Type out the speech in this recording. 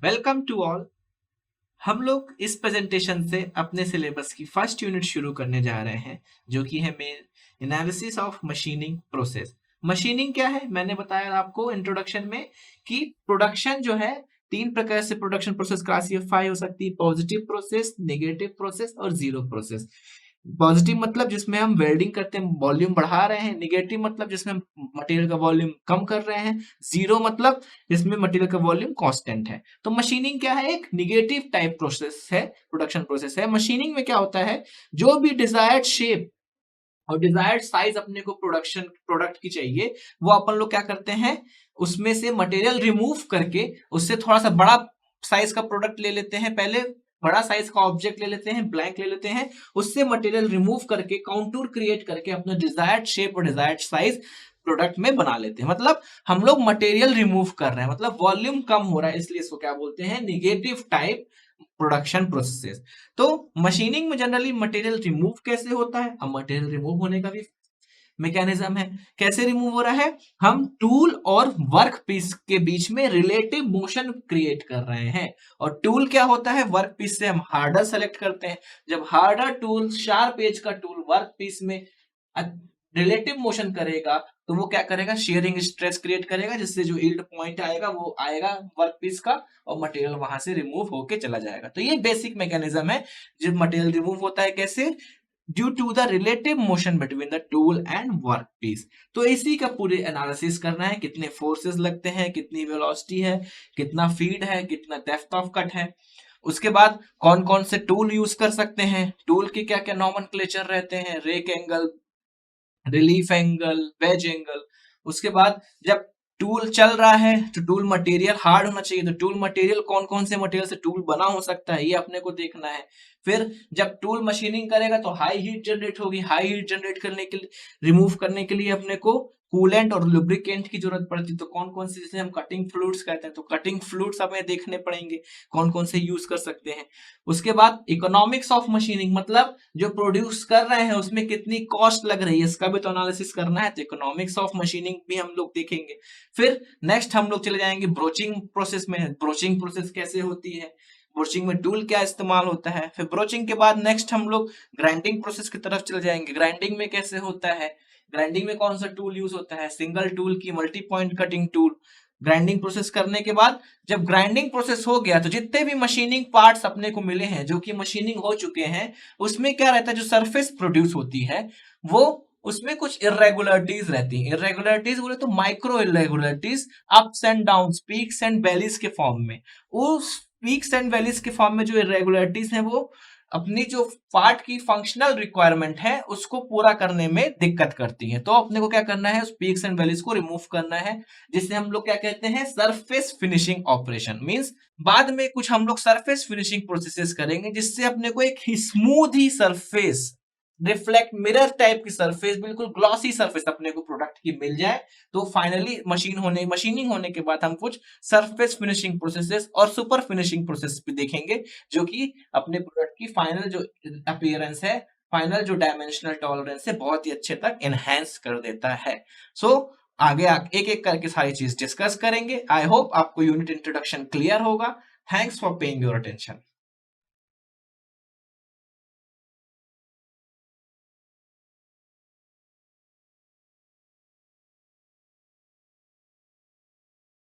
Welcome to all. हम लोग इस प्रेजेंटेशन से अपने सिलेबस की फर्स्ट यूनिट शुरू करने जा रहे हैं, जो कि है main analysis of machining process. Machining क्या है, मैंने बताया आपको इंट्रोडक्शन में कि प्रोडक्शन जो है तीन प्रकार से प्रोडक्शन प्रोसेस क्लासिफाई हो सकती है: पॉजिटिव प्रोसेस, नेगेटिव प्रोसेस और जीरो प्रोसेस। पॉजिटिव मतलब जिसमें हम वेल्डिंग करते हैं, वॉल्यूम बढ़ा रहे हैं। नेगेटिव मतलब जिसमें हम मटेरियल का वॉल्यूम कम कर रहे हैं। जीरो मतलब जिसमें मटेरियल का वॉल्यूम कांस्टेंट है। तो मशीनिंग क्या है? एक निगेटिव टाइप प्रोसेस है, प्रोडक्शन प्रोसेस है। मशीनिंग में क्या होता है, जो भी डिजायर्ड शेप और डिजायर्ड साइज अपने को प्रोडक्ट की चाहिए, वो अपन लोग क्या करते हैं, उसमें से मटेरियल रिमूव करके उससे थोड़ा सा बड़ा साइज का प्रोडक्ट ले लेते हैं। पहले बड़ा साइज का ऑब्जेक्ट ले लेते हैं, ब्लैंक ले लेते हैं, उससे मटेरियल रिमूव करके काउंटूर क्रिएट करके अपना डिजायर्ड शेप और डिजायर्ड साइज प्रोडक्ट में बना लेते हैं। मतलब हम लोग मटेरियल रिमूव कर रहे हैं, मतलब वॉल्यूम कम हो रहा है, इसलिए इसको क्या बोलते हैं, निगेटिव टाइप प्रोडक्शन प्रोसेस। तो मशीनिंग में जनरली मटेरियल रिमूव कैसे होता है? अब मटेरियल रिमूव होने का भी मैकेनिज्म है। कैसे रिमूव हो रहा है? हम टूल और वर्क पीस के बीच में रिलेटिव मोशन क्रिएट कर रहे हैं। और टूल क्या होता है? वर्क पीस से हम हार्डर सेलेक्ट करते हैं। जब हार्डर टूल, शार्प एज का टूल वर्क पीस में रिलेटिव मोशन करेगा, तो वो क्या करेगा, शेयरिंग स्ट्रेस क्रिएट करेगा, जिससे जो यील्ड पॉइंट आएगा वो आएगा वर्क पीस का, और मटेरियल वहां से रिमूव होके चला जाएगा। तो ये बेसिक मैकेनिज्म है। जब मटेरियल रिमूव होता है कैसे? Due to the relative motion between the tool and work piece. तो इसी का पूरे एनालिसिस करना है, कितने फोर्सेस लगते हैं, कितनी वेलोसिटी है, कितना फीड है, कितना डेप्थ ऑफ कट है। उसके बाद कौन कौन से टूल यूज कर सकते हैं, टूल के क्या क्या नॉमेनक्लेचर रहते हैं, rake angle, relief angle, wedge angle. उसके बाद जब टूल चल रहा है तो टूल मटेरियल हार्ड होना चाहिए, तो टूल मटेरियल कौन कौन से मटेरियल से टूल बना हो सकता है, ये अपने को देखना है। फिर जब टूल मशीनिंग करेगा तो हाई हीट जनरेट होगी, हाई हीट जनरेट करने के लिए, रिमूव करने के लिए अपने को कूलेंट और लुब्रिकेंट की जरूरत पड़ती है। तो कौन कौन से, जिसे हम कटिंग फ्लूइड्स कहते हैं, तो कटिंग फ्लूइड्स हमें देखने पड़ेंगे कौन कौन से यूज कर सकते हैं। उसके बाद इकोनॉमिक्स ऑफ मशीनिंग, मतलब जो प्रोड्यूस कर रहे हैं उसमें कितनी कॉस्ट लग रही है, इसका भी तो एनालिसिस करना है, तो इकोनॉमिक्स ऑफ मशीनिंग भी हम लोग देखेंगे। फिर नेक्स्ट हम लोग चले जाएंगे ब्रोचिंग प्रोसेस में। ब्रोचिंग प्रोसेस कैसे होती है, ब्रोचिंग में टूल क्या इस्तेमाल होता है। फिर ब्रोचिंग के बाद नेक्स्ट हम लोग ग्राइंडिंग प्रोसेस की तरफ चले जाएंगे। ग्राइंडिंग में कैसे होता है, ग्राइंडिंग में कौन सा टूल यूज होता है, सिंगल टूल की, multi point cutting tool. Grinding process करने के बाद जब ग्राइंडिंग प्रोसेस हो गया, तो जितने भी मशीनिंग पार्ट्स अपने को मिले हैं जो कि मशीनिंग हो चुके हैं, उसमें क्या रहता है, जो सरफेस प्रोड्यूस होती है वो, उसमें कुछ इरेगुलरिटीज रहती हैं। इरेगुलरिटीज बोले तो micro irregularities, ups and downs, peaks and valleys के फॉर्म में। उस पीक्स एंड वैलीज के फॉर्म में जो इरेगुलरिटीज हैं, वो अपनी जो पार्ट की फंक्शनल रिक्वायरमेंट है उसको पूरा करने में दिक्कत करती है। तो अपने को क्या करना है, उस पीक्स एंड वैलीज को रिमूव करना है, जिसे हम लोग क्या कहते हैं, सरफेस फिनिशिंग ऑपरेशन। मींस बाद में कुछ हम लोग सरफेस फिनिशिंग प्रोसेसेस करेंगे, जिससे अपने को एक स्मूथ ही सरफेस, रिफ्लेक्ट मिरर टाइप की सरफेस, बिल्कुल ग्लॉसी सरफेस अपने को प्रोडक्ट की मिल जाए। तो फाइनली मशीनिंग होने के बाद हम कुछ सरफेस फिनिशिंग प्रोसेसेस और सुपर फिनिशिंग प्रोसेस भी देखेंगे, जो कि अपने प्रोडक्ट की फाइनल जो अपीयरेंस है, फाइनल जो डायमेंशनल टॉलरेंस है, बहुत ही अच्छे तक एनहांस कर देता है। सो आगे एक एक करके सारी चीज डिस्कस करेंगे। आई होप आपको यूनिट इंट्रोडक्शन क्लियर होगा। Thanks for paying your attention.